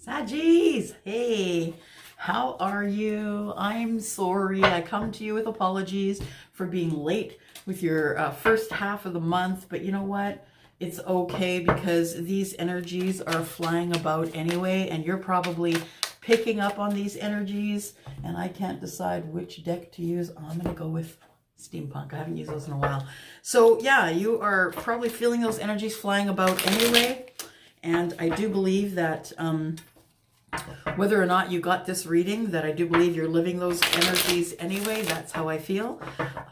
Saggies, hey, how are you? I'm sorry. I come to you with apologies for being late with your first half of the month, but you know what? It's okay because these energies are flying about anyway, and you're probably picking up on these energies, and I can't decide which deck to use. I'm going to go with Steampunk. I haven't used those in a while. So yeah, you are probably feeling those energies flying about anyway. And I do believe that whether or not you got this reading, that I do believe you're living those energies anyway. That's how I feel.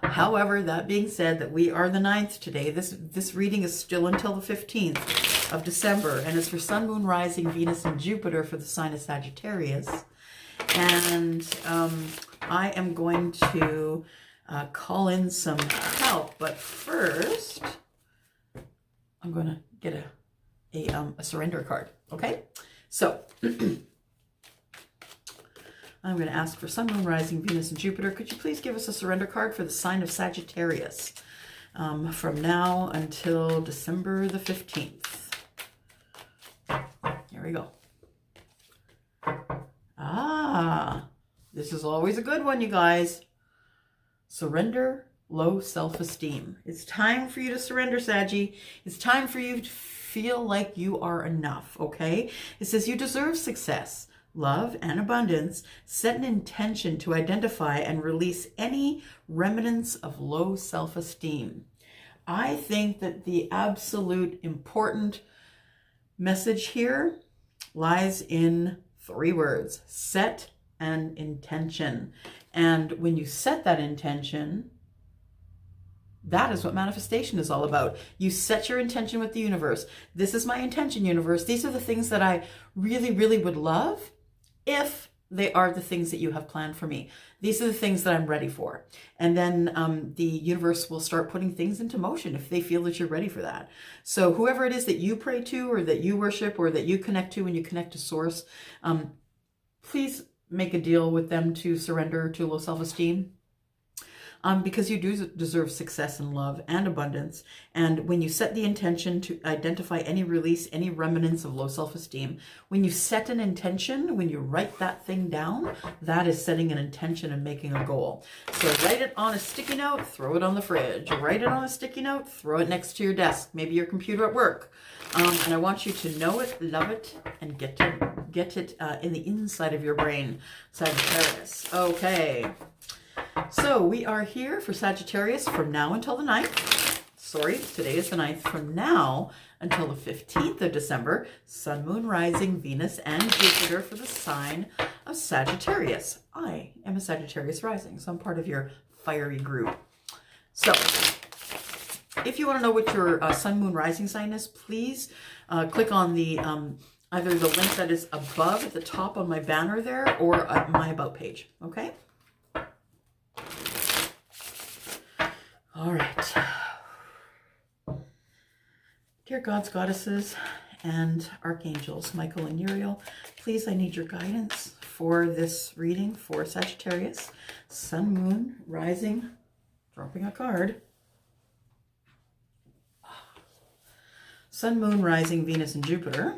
However, that being said, that we are the 9th today. This reading is still until the 15th of December. And it's for Sun, Moon, Rising, Venus, and Jupiter for the sign of Sagittarius. And I am going to call in some help. But first, I'm going to get a surrender card. Okay? So, I'm going to ask for Sun, Moon, Rising, Venus, and Jupiter. Could you please give us a surrender card for the sign of Sagittarius from now until December the 15th? Here we go. This is always a good one, you guys. Surrender low self-esteem. It's time for you to surrender, Saggy. It's time for you to feel like you are enough, okay? It says you deserve success, love, and abundance. Set an intention to identify and release any remnants of low self-esteem. I think that the absolute important message here lies in 3 words: set an intention. And when you set that intention, that is what manifestation is all about. You set your intention with the universe. This is my intention, universe. These are the things that I really, really would love if they are the things that you have planned for me. These are the things that I'm ready for. And then the universe will start putting things into motion if they feel that you're ready for that. So whoever it is that you pray to, or that you worship, or that you connect to when you connect to Source, please make a deal with them to surrender to low self-esteem. Because you do deserve success and love and abundance. And when you set the intention to identify any release, any remnants of low self-esteem, when you set an intention, when you write that thing down, that is setting an intention and making a goal. So write it on a sticky note, throw it on the fridge. Write it on a sticky note, throw it next to your desk, maybe your computer at work. And I want you to know it, love it, and get it in the inside of your brain, Sagittarius. Okay. So we are here for Sagittarius from now until the 9th. Sorry, today is the 9th. From now until the 15th of December, Sun, Moon, Rising, Venus, and Jupiter for the sign of Sagittarius. I am a Sagittarius rising, so I'm part of your fiery group. So if you want to know what your Sun, Moon, Rising sign is, please click on the either the link that is above at the top on my banner there, or at my About page, okay? All right. Dear gods, goddesses, and archangels, Michael and Uriel, please, I need your guidance for this reading for Sagittarius, Sun, Moon, Rising, dropping a card. Sun, Moon, Rising, Venus, and Jupiter.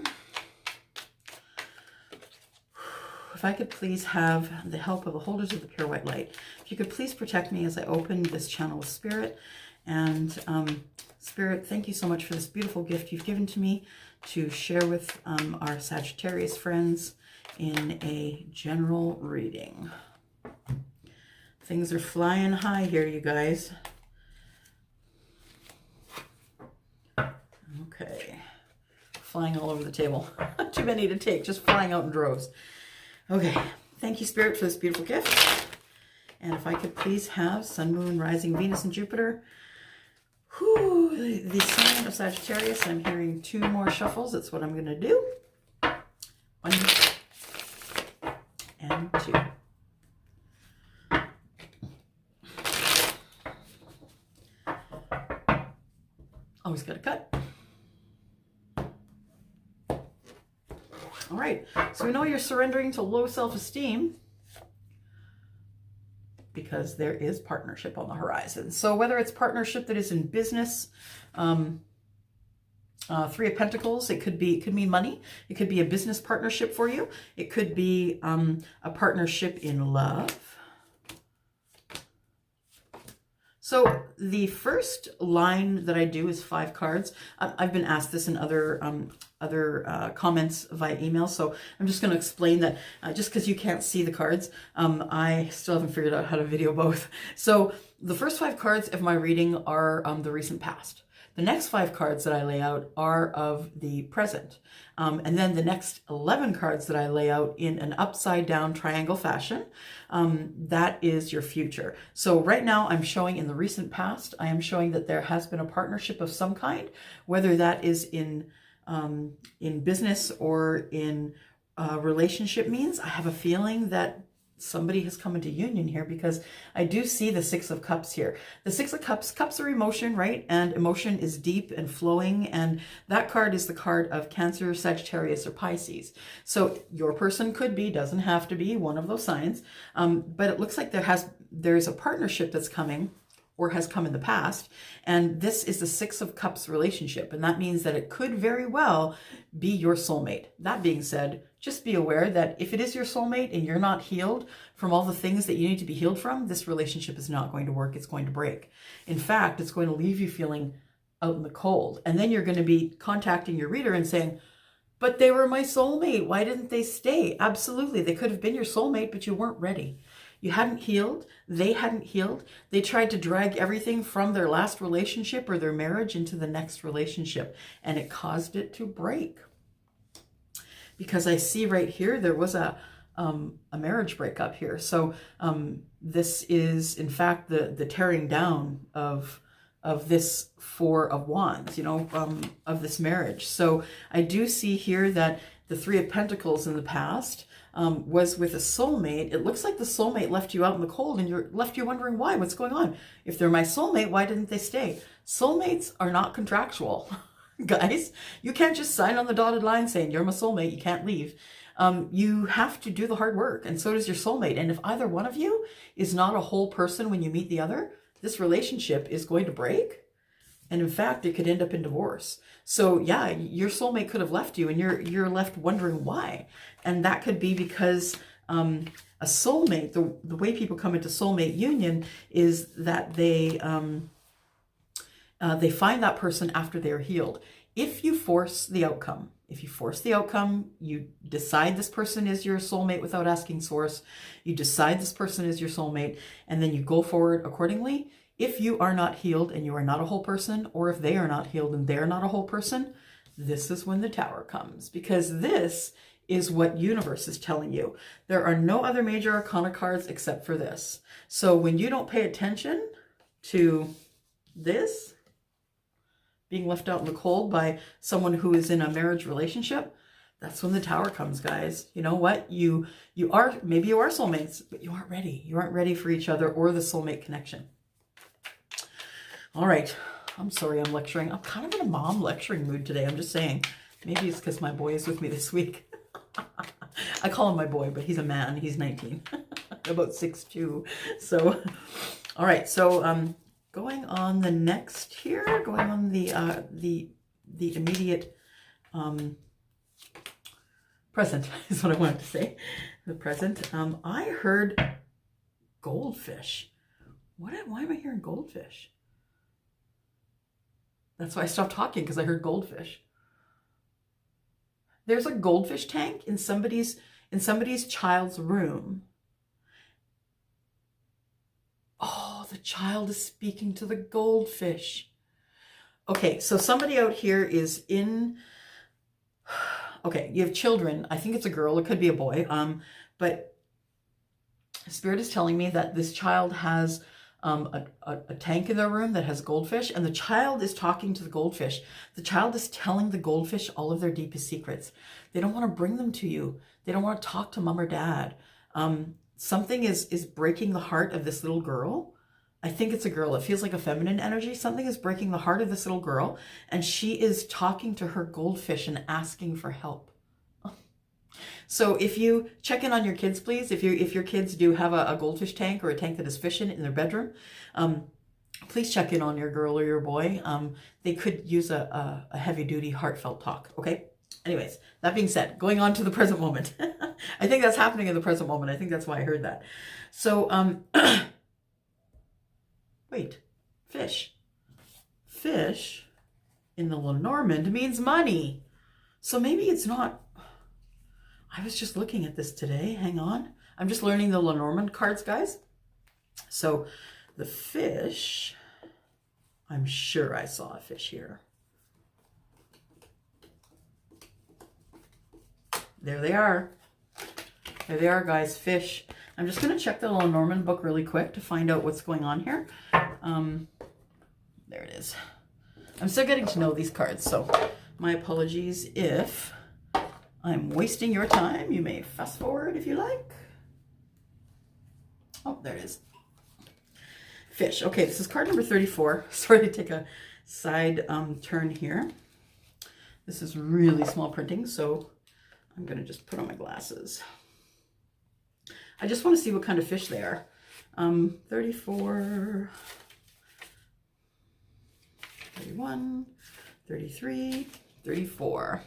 If I could please have the help of the holders of the pure white light. If you could please protect me as I open this channel with Spirit. And Spirit, thank you so much for this beautiful gift you've given to me to share with our Sagittarius friends in a general reading. Things are flying high here, you guys. Okay. Flying all over the table. Too many to take, just flying out in droves. Okay, thank you, Spirit, for this beautiful gift. And if I could please have Sun, Moon, Rising, Venus, and Jupiter. Whew, the sign of Sagittarius. I'm hearing 2 more shuffles. That's what I'm going to do. 1 and 2. Always got to cut. All right, so we know you're surrendering to low self-esteem because there is partnership on the horizon. So whether it's partnership that is in business, Three of Pentacles. It could mean money. It could be a business partnership for you. It could be a partnership in love. So the first line that I do is 5 cards. I've been asked this in other comments via email, so I'm just going to explain that just because you can't see the cards, I still haven't figured out how to video both. So the first 5 cards of my reading are the recent past. The next 5 cards that I lay out are of the present. And then the next 11 cards that I lay out in an upside down triangle fashion, that is your future. So right now I'm showing in the recent past, I am showing that there has been a partnership of some kind, whether that is in business or in relationship means. I have a feeling that somebody has come into union here, because I do see the 6 of Cups here. The 6 of Cups are emotion, right? And emotion is deep and flowing. And that card is the card of Cancer, Sagittarius, or Pisces. So your person could be, doesn't have to be, one of those signs. But it looks like there's a partnership that's coming, or has come in the past. And this is the 6 of Cups relationship. And that means that it could very well be your soulmate. That being said, just be aware that if it is your soulmate and you're not healed from all the things that you need to be healed from, this relationship is not going to work. It's going to break. In fact, it's going to leave you feeling out in the cold. And then you're going to be contacting your reader and saying, but they were my soulmate. Why didn't they stay? Absolutely. They could have been your soulmate, but you weren't ready. You hadn't healed. They hadn't healed. They tried to drag everything from their last relationship or their marriage into the next relationship, and it caused it to break. Because I see right here, there was a marriage breakup here. So this is, in fact, the tearing down of this 4 of Wands, you know, of this marriage. So I do see here that the 3 of Pentacles in the past was with a soulmate. It looks like the soulmate left you out in the cold, and left you wondering why, what's going on? If they're my soulmate, why didn't they stay? Soulmates are not contractual. Guys, you can't just sign on the dotted line saying you're my soulmate, you can't leave. You have to do the hard work, and so does your soulmate. And if either one of you is not a whole person when you meet the other, this relationship is going to break. And in fact, it could end up in divorce. So yeah, your soulmate could have left you, and you're left wondering why. And that could be because a soulmate, the way people come into soulmate union is that they find that person after they're healed. If you force the outcome, you decide this person is your soulmate without asking source, you decide this person is your soulmate, and then you go forward accordingly. If you are not healed and you are not a whole person, or if they are not healed and they're not a whole person, this is when the Tower comes, because this is what universe is telling you. There are no other major arcana cards except for this. So when you don't pay attention to this, being left out in the cold by someone who is in a marriage relationship, that's when the Tower comes, guys. You know what? Maybe you are soulmates, but you aren't ready. You aren't ready for each other or the soulmate connection. All right. I'm sorry I'm lecturing. I'm kind of in a mom lecturing mood today. I'm just saying. Maybe it's because my boy is with me this week. I call him my boy, but he's a man. He's 19. About 6'2". So, all right. So, going on the next here, going on the immediate present is what I wanted to say. The present. I heard goldfish. Why am I hearing goldfish? That's why I stopped talking, because I heard goldfish. There's a goldfish tank in somebody's child's room. Oh, the child is speaking to the goldfish. Okay, so somebody out here is in... Okay, you have children. I think it's a girl. It could be a boy. But Spirit is telling me that this child has a tank in their room that has goldfish, and the child is talking to the goldfish. The child is telling the goldfish all of their deepest secrets. They don't want to bring them to you. They don't want to talk to mom or dad. Something is breaking the heart of this little girl. I think it's a girl. It feels like a feminine energy. Something is breaking the heart of this little girl, and she is talking to her goldfish and asking for help. So if you check in on your kids, please, if your kids do have a goldfish tank or a tank that is fish in their bedroom, please check in on your girl or your boy. They could use a heavy-duty, heartfelt talk, okay? Anyways, that being said, going on to the present moment. I think that's happening in the present moment. I think that's why I heard that. So, wait, fish. Fish in the Lenormand means money. So maybe it's not... I was just looking at this today. Hang on. I'm just learning the Lenormand cards, guys. So the fish, I'm sure I saw a fish here. There they are. There they are, guys, fish. I'm just going to check the Lenormand book really quick to find out what's going on here. There it is. I'm still getting to know these cards, so my apologies if I'm wasting your time. You may fast forward if you like. Oh, there it is. Fish. Okay, this is card number 34. Sorry to take a side turn here. This is really small printing, so I'm going to just put on my glasses. I just want to see what kind of fish they are. 34, 31, 33, 34.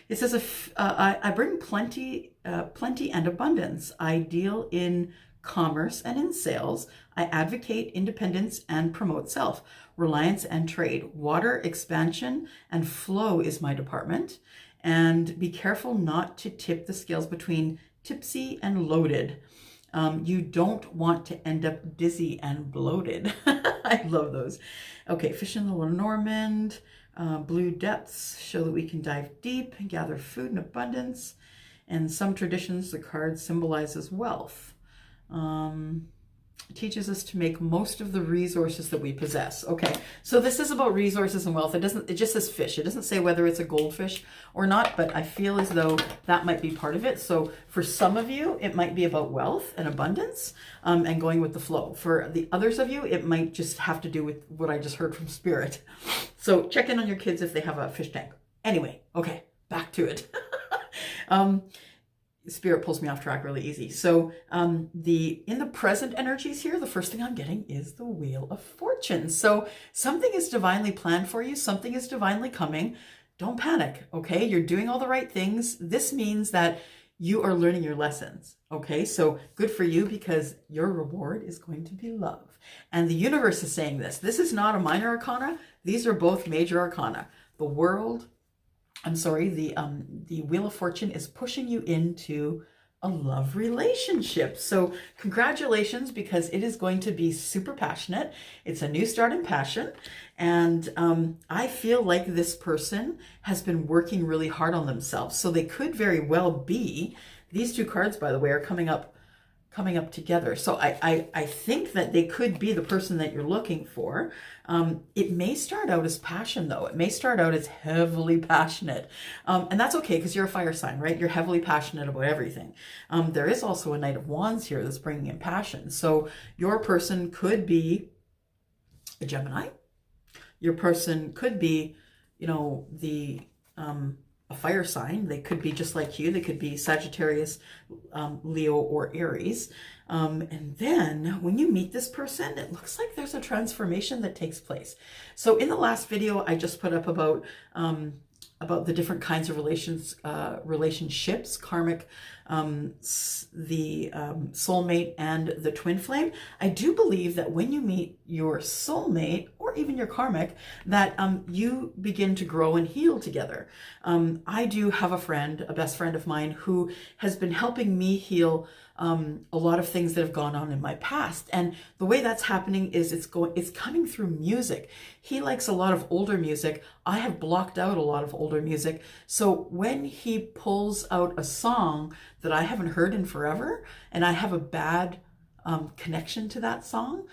It says, I bring plenty and abundance. I deal in commerce and in sales. I advocate independence and promote self, reliance and trade. Water, expansion, and flow is my department. And be careful not to tip the scales between tipsy and loaded. You don't want to end up dizzy and bloated. I love those. Okay, fish in the Lenormand. Blue depths show that we can dive deep and gather food in abundance. In some traditions, the card symbolizes wealth. It teaches us to make most of the resources that we possess. Okay, so this is about resources and wealth. It just says fish. It doesn't say whether it's a goldfish or not, but I feel as though that might be part of it. So for some of you, it might be about wealth and abundance and going with the flow. For the others of you, it might just have to do with what I just heard from Spirit. So check in on your kids if they have a fish tank. Anyway, okay, back to it. Spirit pulls me off track really easy. So in the present energies here, the first thing I'm getting is the Wheel of Fortune. So something is divinely planned for you. Something is divinely coming. Don't panic, okay? You're doing all the right things. This means that you are learning your lessons, okay? So good for you, because your reward is going to be love. And the universe is saying this. This is not a minor arcana. These are both major arcana. The world, the Wheel of Fortune is pushing you into a love relationship. So congratulations, because it is going to be super passionate. It's a new start in passion. And I feel like this person has been working really hard on themselves. So they could very well be, these two cards, by the way, are coming up together. So I think that they could be the person that you're looking for. It may start out as passion, though. It may start out as heavily passionate. And that's okay, because you're a fire sign, right? You're heavily passionate about everything. There is also a Knight of Wands here that's bringing in passion. So your person could be a Gemini. Your person could be, a fire sign. They could be just like you. They could be Sagittarius, Leo, or Aries. And then when you meet this person, it looks like there's a transformation that takes place. So in the last video, I just put up about the different kinds of relationships, karmic, the soulmate, and the twin flame. I do believe that when you meet your soulmate, or even your karmic, that you begin to grow and heal together. I do have a best friend of mine, who has been helping me heal a lot of things that have gone on in my past. And the way that's happening is it's coming through music. He likes a lot of older music. I have blocked out a lot of older music. So when he pulls out a song that I haven't heard in forever, and I have a bad connection to that song,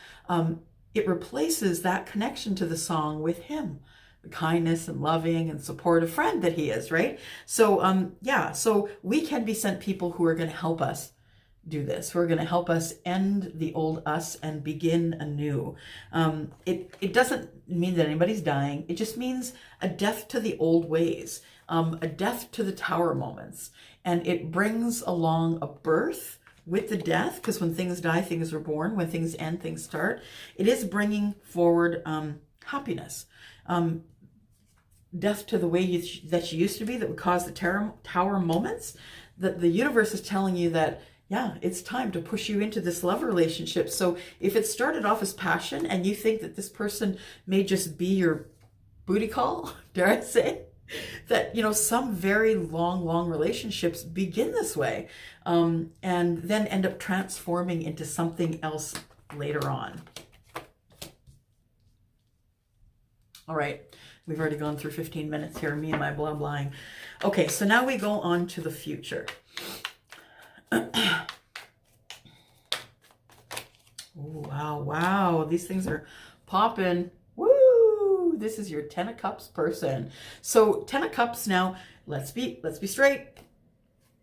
it replaces that connection to the song with him. The kindness and loving and supportive friend that he is, right? So so we can be sent people who are going to help us do this, who are going to help us end the old us and begin anew. It doesn't mean that anybody's dying. It just means a death to the old ways, a death to the tower moments. And it brings along a birth with the death, because when things die, things are born. When things end, things start. It is bringing forward happiness. Death to the way that you used to be, that would cause the tower moments. That the universe is telling you that, yeah, it's time to push you into this love relationship. So if it started off as passion and you think that this person may just be your booty call, dare I say, that, you know, some very long relationships begin this way, and then end up transforming into something else later on. All right, we've already gone through 15 minutes here, me and my blah blahing. Okay, so now we go on to the future. Oh, wow, these things are popping. Woo! This is your 10 of Cups person. So 10 of Cups now, let's be straight.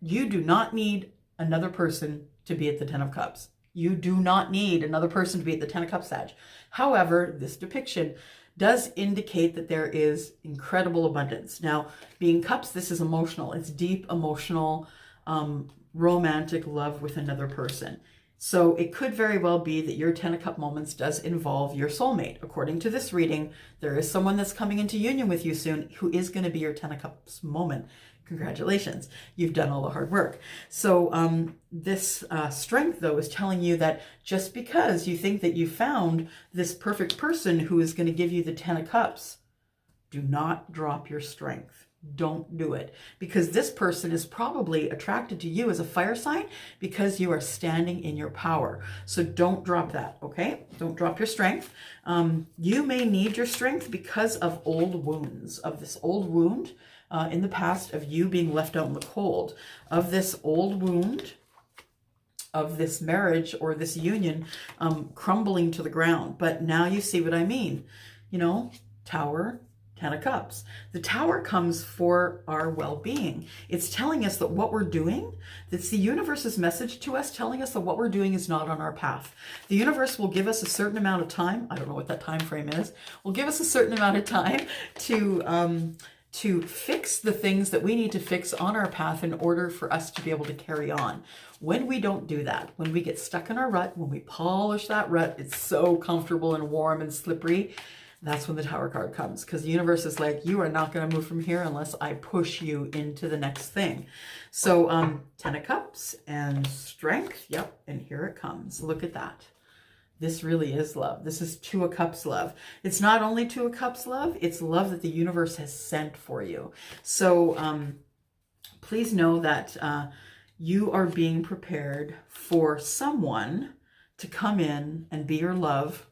You do not need another person to be at the 10 of Cups. You do not need another person to be at the 10 of Cups, Sag. However, this depiction does indicate that there is incredible abundance. Now, being Cups, this is emotional. It's deep, emotional, romantic love with another person. So it could very well be that your 10 of Cup moments does involve your soulmate. According to this reading, there is someone that's coming into union with you soon who is going to be your 10 of Cups moment. Congratulations. You've done all the hard work. So this strength, though, is telling you that just because you think that you found this perfect person who is going to give you the 10 of Cups, do not drop your strength. Don't do it, because this person is probably attracted to you as a fire sign because you are standing in your power. So don't drop that, okay? Don't drop your strength. You may need your strength because of old wounds, of this old wound in the past of you being left out in the cold, of this old wound, of this marriage or this union crumbling to the ground. But now you see what I mean. You know, Tower, 10 of Cups. The Tower comes for our well-being. It's telling us that what we're doing, that's the universe's message to us, telling us that what we're doing is not on our path. The universe will give us a certain amount of time. I don't know what that time frame is. Will give us a certain amount of time to fix the things that we need to fix on our path in order for us to be able to carry on. When we don't do that, when we get stuck in our rut, when we polish that rut, it's so comfortable and warm and slippery. That's when the Tower card comes, because the universe is like, you are not going to move from here unless I push you into the next thing. So 10 of Cups and strength. Yep. And here it comes. Look at that. This really is love. This is 2 of Cups love. It's not only 2 of Cups love, it's love that the universe has sent for you. So please know that you are being prepared for someone to come in and be your love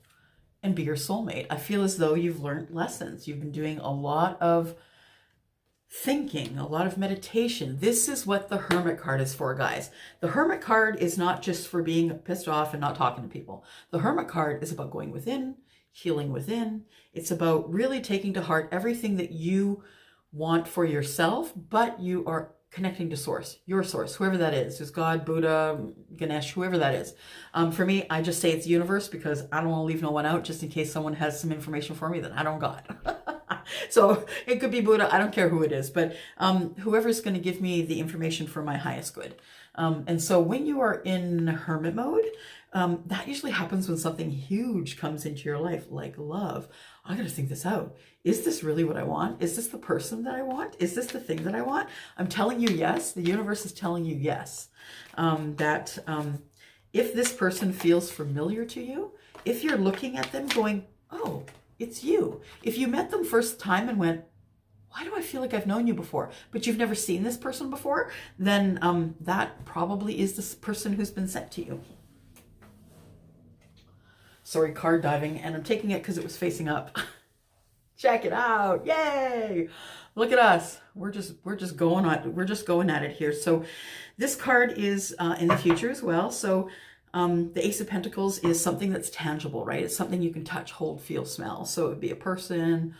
and be your soulmate. I feel as though you've learned lessons. You've been doing a lot of thinking, a lot of meditation. This is what the Hermit card is for, guys. The Hermit card is not just for being pissed off and not talking to people. The Hermit card is about going within, healing within. It's about really taking to heart everything that you want for yourself, but you are connecting to source, your source, whoever that is God, Buddha, Ganesh, whoever that is. For me, I just say it's the universe because I don't want to leave no one out just in case someone has some information for me that I don't got. So it could be Buddha, I don't care who it is, but whoever's going to give me the information for my highest good. And so when you are in hermit mode, that usually happens when something huge comes into your life, like love. I got to think this out. Is this really what I want? Is this the person that I want? Is this the thing that I want? I'm telling you yes. The universe is telling you yes. If this person feels familiar to you, if you're looking at them going, oh, it's you. If you met them first time and went, why do I feel like I've known you before, but you've never seen this person before, then that probably is this person who's been sent to you. Sorry, card diving, and I'm taking it because it was facing up. Check it out. Yay! Look at us. We're just going at it here. So this card is in the future as well. So the Ace of Pentacles is something that's tangible, right? It's something you can touch, hold, feel, smell. So it would be a person,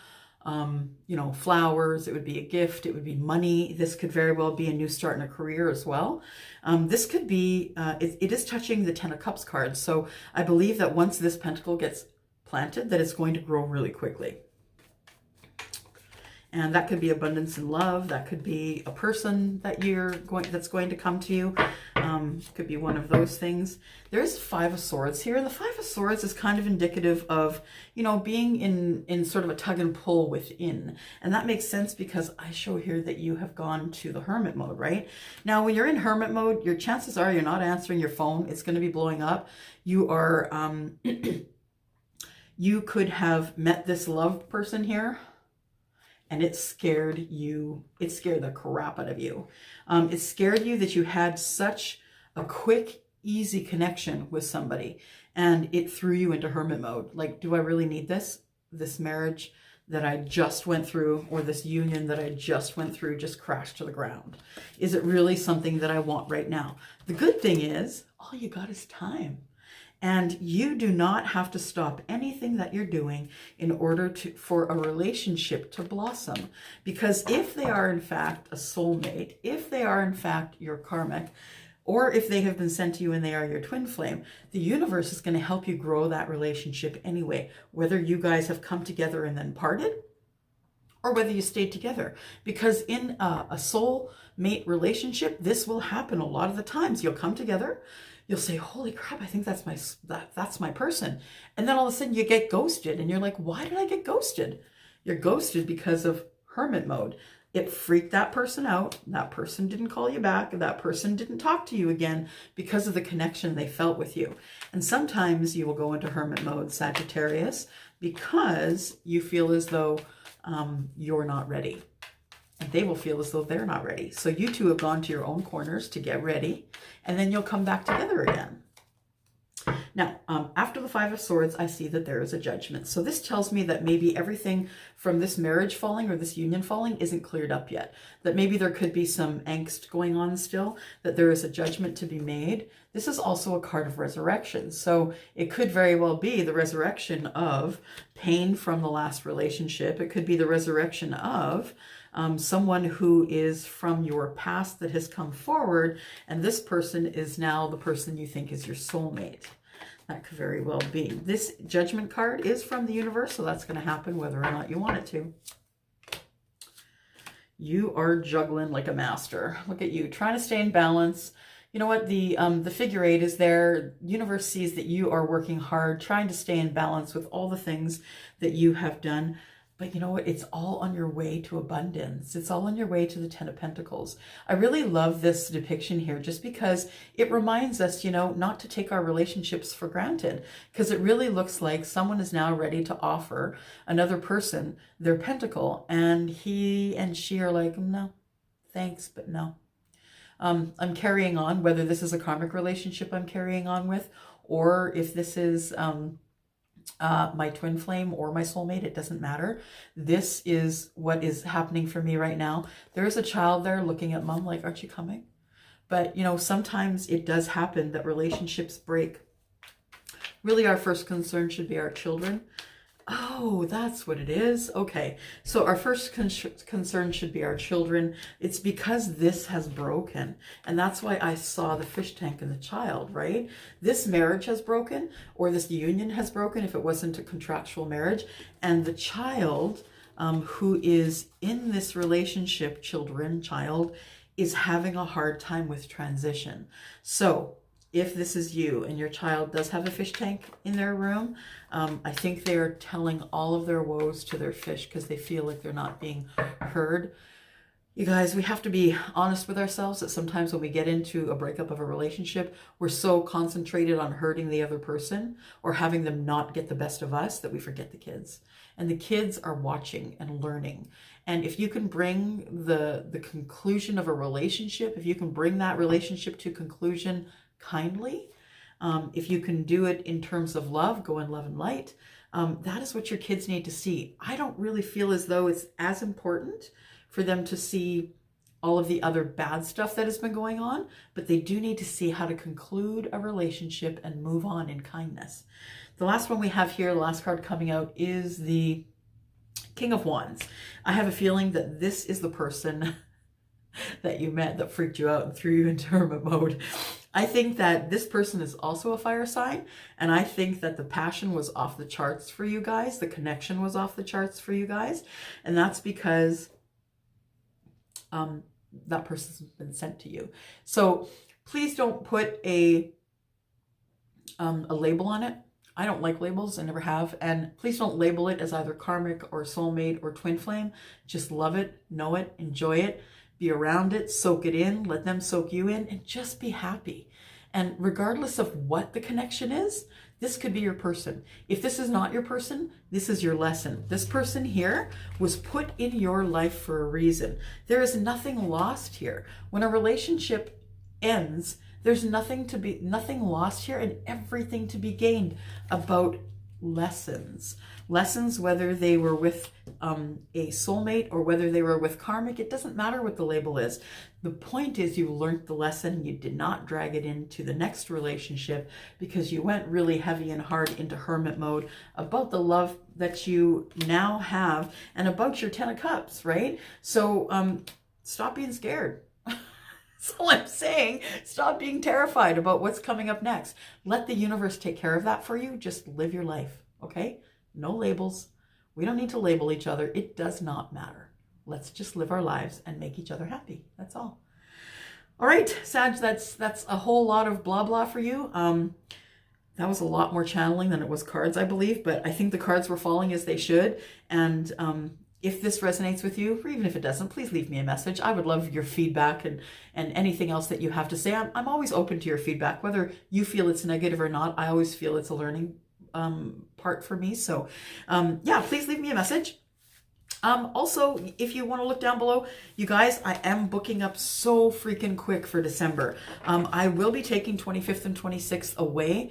you know, flowers, it would be a gift, it would be money. This could very well be a new start in a career as well. This could be, it is touching the 10 of Cups card. So I believe that once this pentacle gets planted, that it's going to grow really quickly. And that could be abundance in love. That could be a person that that's going to come to you. Could be one of those things. There's Five of Swords here. The Five of Swords is kind of indicative of, you know, being in sort of a tug and pull within. And that makes sense because I show here that you have gone to the hermit mode, right? Now, when you're in hermit mode, your chances are you're not answering your phone. It's going to be blowing up. You are, you could have met this loved person here, and it scared you. It scared the crap out of you. It scared you that you had such a quick, easy connection with somebody, and it threw you into hermit mode. Like, do I really need this? This marriage that I just went through, or this union that I just went through, just crashed to the ground. Is it really something that I want right now? The good thing is, all you got is time. And you do not have to stop anything that you're doing in order for a relationship to blossom. Because if they are in fact a soulmate, if they are in fact your karmic, or if they have been sent to you and they are your twin flame, the universe is going to help you grow that relationship anyway, whether you guys have come together and then parted, or whether you stayed together. Because in a soul mate relationship, this will happen a lot of the times. You'll come together, you'll say, holy crap, I think that's my person. And then all of a sudden you get ghosted, and you're like, why did I get ghosted? You're ghosted because of hermit mode. It freaked that person out. That person didn't call you back. That person didn't talk to you again because of the connection they felt with you. And sometimes you will go into hermit mode, Sagittarius, because you feel as though you're not ready. And they will feel as though they're not ready. So you two have gone to your own corners to get ready, and then you'll come back together again. Now, after the Five of Swords, I see that there is a judgment. So this tells me that maybe everything from this marriage falling or this union falling isn't cleared up yet. That maybe there could be some angst going on still, that there is a judgment to be made. This is also a card of resurrection. So it could very well be the resurrection of pain from the last relationship. It could be the resurrection of someone who is from your past that has come forward, and this person is now the person you think is your soulmate. That could very well be. This judgment card is from the universe, so that's going to happen whether or not you want it to. You are juggling like a master. Look at you, trying to stay in balance. You know what? The figure 8 is there. Universe sees that you are working hard, trying to stay in balance with all the things that you have done. But you know what? It's all on your way to abundance. It's all on your way to the 10 of Pentacles. I really love this depiction here just because it reminds us, you know, not to take our relationships for granted, because it really looks like someone is now ready to offer another person their pentacle, and he and she are like, no, thanks, but no. I'm carrying on, whether this is a karmic relationship I'm carrying on with, or if this is my twin flame or my soulmate, it doesn't matter. This is what is happening for me right now. There's a child there looking at mom like, aren't you coming? But you know, sometimes it does happen that relationships break. Really, our first concern should be our children. Oh, that's what it is. Okay, so our first concern should be our children. It's because this has broken, and that's why I saw the fish tank and the child, right? This marriage has broken, or this union has broken if it wasn't a contractual marriage, and the child who is in this relationship, child, is having a hard time with transition. So if this is you and your child does have a fish tank in their room, I think they're telling all of their woes to their fish because they feel like they're not being heard. You guys, we have to be honest with ourselves that sometimes when we get into a breakup of a relationship, we're so concentrated on hurting the other person or having them not get the best of us that we forget the kids. And the kids are watching and learning. And if you can bring the conclusion of a relationship, if you can bring that relationship to conclusion kindly, if you can do it in terms of love, go in love and light, that is what your kids need to see. I don't really feel as though it's as important for them to see all of the other bad stuff that has been going on, but they do need to see how to conclude a relationship and move on in kindness. The last one we have here, the last card coming out, is the King of Wands. I have a feeling that this is the person that you met that freaked you out and threw you into hermit mode. I think that this person is also a fire sign, and I think that the passion was off the charts for you guys. The connection was off the charts for you guys, and that's because that person's been sent to you. So please don't put a label on it. I don't like labels, I never have, and please don't label it as either karmic or soulmate or twin flame. Just love it, know it, enjoy it, be around it, soak it in, let them soak you in, and just be happy. And regardless of what the connection is, this could be your person. If this is not your person, this is your lesson. This person here was put in your life for a reason. There is nothing lost here. When a relationship ends, there's nothing lost here and everything to be gained about lessons. Lessons, whether they were with a soulmate or whether they were with karmic, it doesn't matter what the label is. The point is you learned the lesson. You did not drag it into the next relationship because you went really heavy and hard into hermit mode about the love that you now have and about your 10 of cups, right? So stop being scared. That's all I'm saying. Stop being terrified about what's coming up next. Let the universe take care of that for you. Just live your life, okay? No labels. We don't need to label each other. It does not matter. Let's just live our lives and make each other happy. That's all. All right, Sag, that's a whole lot of blah blah for you. That was a lot more channeling than it was cards, I believe, but I think the cards were falling as they should. And if this resonates with you, or even if it doesn't, please leave me a message. I would love your feedback and anything else that you have to say. I'm always open to your feedback, whether you feel it's negative or not. I always feel it's a learning part for me. So yeah, please leave me a message. Also, if you want to look down below, you guys, I am booking up so freaking quick for December. I will be taking 25th and 26th away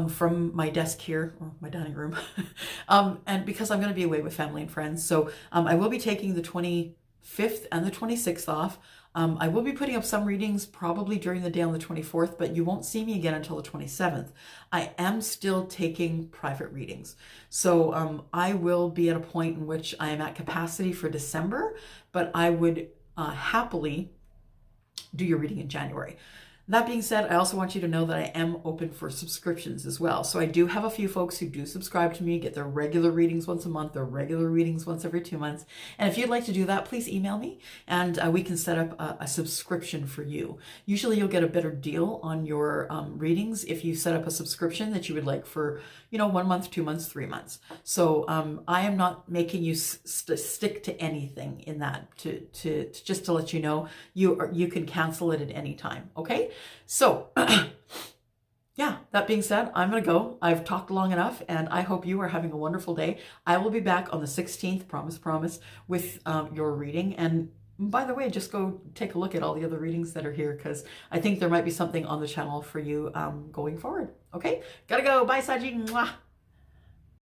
from my desk here, or my dining room, and because I'm going to be away with family and friends. So I will be taking the 25th and the 26th off. I will be putting up some readings probably during the day on the 24th, but you won't see me again until the 27th. I am still taking private readings. So I will be at a point in which I am at capacity for December, but I would happily do your reading in January. That being said, I also want you to know that I am open for subscriptions as well. So I do have a few folks who do subscribe to me, get their regular readings once a month or regular readings once every 2 months. And if you'd like to do that, please email me and we can set up a subscription for you. Usually you'll get a better deal on your readings if you set up a subscription that you would like for, 1 month, 2 months, 3 months. So I am not making you stick to anything in that, to just to let you know, you can cancel it at any time. Okay. So yeah, that being said, I'm going to go. I've talked long enough and I hope you are having a wonderful day. I will be back on the 16th, promise, with your reading. And by the way, just go take a look at all the other readings that are here because I think there might be something on the channel for you going forward. Okay, gotta go. Bye, Saji. Mwah.